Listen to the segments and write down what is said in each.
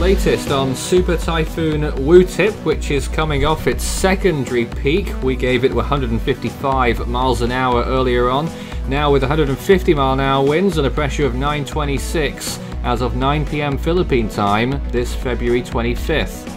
latest on Super Typhoon Wutip, which is coming off its secondary peak. We gave it 155 miles an hour earlier on. Now with 150 mile an hour winds and a pressure of 926 as of 9 PM Philippine time this February 25th.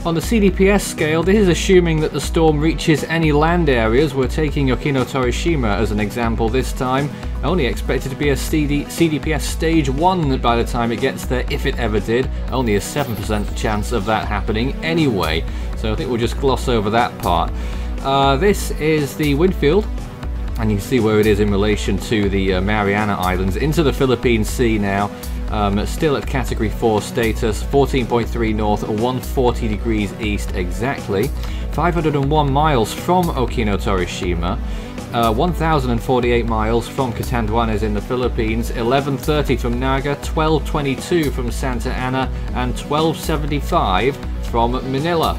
On the CDPS scale, this is assuming that the storm reaches any land areas. We're taking Okinotorishima as an example this time. Only expected to be a CDPS stage 1 by the time it gets there, if it ever did. Only a 7% chance of that happening anyway. So I think we'll just gloss over that part. This is the wind field, and you can see where it is in relation to the Mariana Islands into the Philippine Sea now. Still at category 4 status, 14.3 north, 140 degrees east exactly, 501 miles from Okinotorishima, 1,048 miles from Catanduanes in the Philippines, 1130 from Naga, 1222 from Santa Ana, and 1275 from Manila.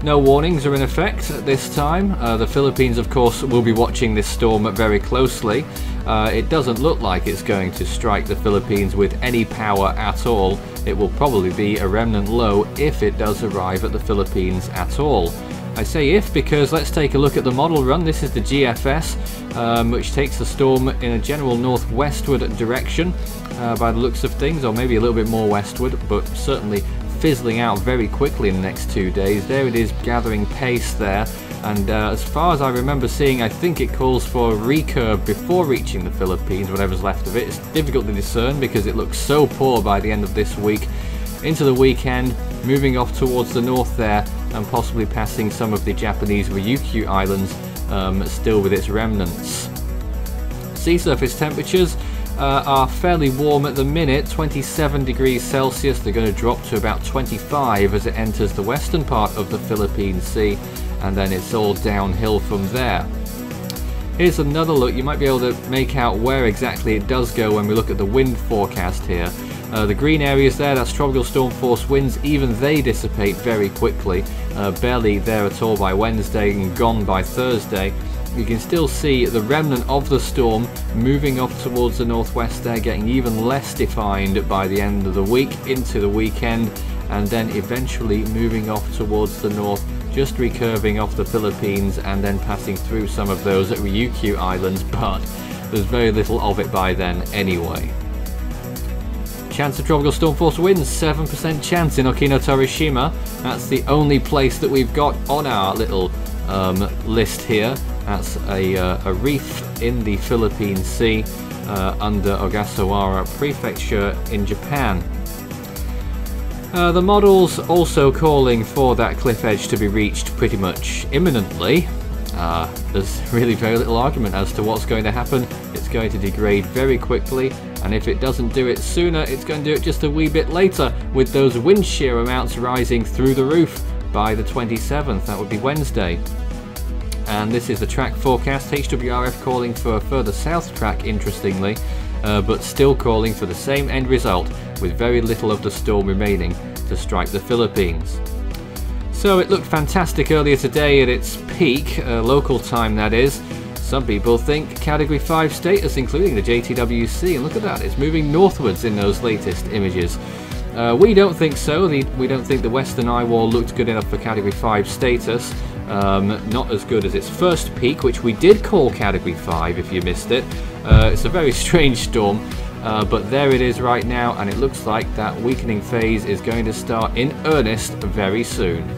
No warnings are in effect at this time. The Philippines, of course, will be watching this storm very closely. It doesn't look like it's going to strike the Philippines with any power at all. It will probably be a remnant low if it does arrive at the Philippines at all. I say if because let's take a look at the model run. This is the GFS, which takes the storm in a general northwestward direction by the looks of things, or maybe a little bit more westward, but certainly fizzling out very quickly in the next 2 days. There it is, gathering pace there, and as far as I remember seeing, I think it calls for a recurve before reaching the Philippines, whatever's left of it. It's difficult to discern because it looks so poor by the end of this week. Into the weekend, moving off towards the north there, and possibly passing some of the Japanese Ryukyu Islands, still with its remnants. Sea surface temperatures are fairly warm at the minute, 27 degrees Celsius. They're going to drop to about 25 as it enters the western part of the Philippine Sea, and then it's all downhill from there. Here's another look. You might be able to make out where exactly it does go when we look at the wind forecast here. The green areas there, that's tropical storm force winds, even they dissipate very quickly. Barely there at all by Wednesday and gone by Thursday. You can still see the remnant of the storm moving off towards the northwest there, getting even less defined by the end of the week into the weekend, and then eventually moving off towards the north, just recurving off the Philippines and then passing through some of those Ryukyu Islands, but there's very little of it by then anyway. Chance of tropical storm force winds, 7% chance in Okinotorishima. That's the only place that we've got on our little list here. That's a reef in the Philippine Sea under Ogasawara Prefecture in Japan. The model's also calling for that cliff edge to be reached pretty much imminently. There's really very little argument as to what's going to happen. It's going to degrade very quickly, and if it doesn't do it sooner, it's going to do it just a wee bit later, with those wind shear amounts rising through the roof by the 27th. That would be Wednesday. And this is the track forecast. HWRF calling for a further south track, interestingly, but still calling for the same end result, with very little of the storm remaining to strike the Philippines. So it looked fantastic earlier today at its peak, local time that is. Some people think category 5 status, including the JTWC, and look at that, it's moving northwards in those latest images. We don't think so. We don't think the western eye wall looked good enough for category 5 status. Not as good as its first peak, which we did call category 5 if you missed it. It's a very strange storm, but there it is right now, and it looks like that weakening phase is going to start in earnest very soon.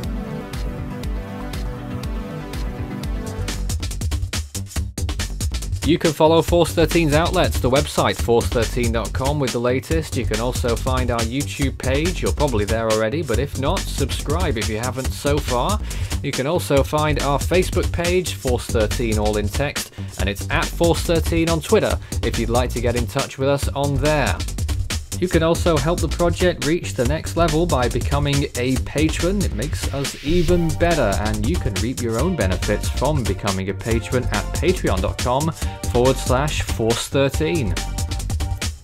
You can follow Force 13's outlets, the website force13.com with the latest. You can also find our YouTube page. You're probably there already, but if not, subscribe if you haven't so far. You can also find our Facebook page, Force 13 all in text, and it's at Force 13 on Twitter if you'd like to get in touch with us on there. You can also help the project reach the next level by becoming a patron. It makes us even better, and you can reap your own benefits from becoming a patron at patreon.com/Force13.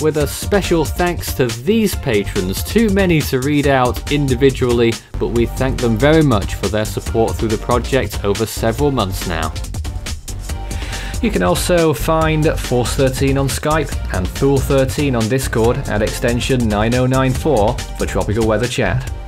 With a special thanks to these patrons, too many to read out individually, but we thank them very much for their support through the project over several months now. You can also find Force13 on Skype and Fool13 on Discord at extension 9094 for tropical weather chat.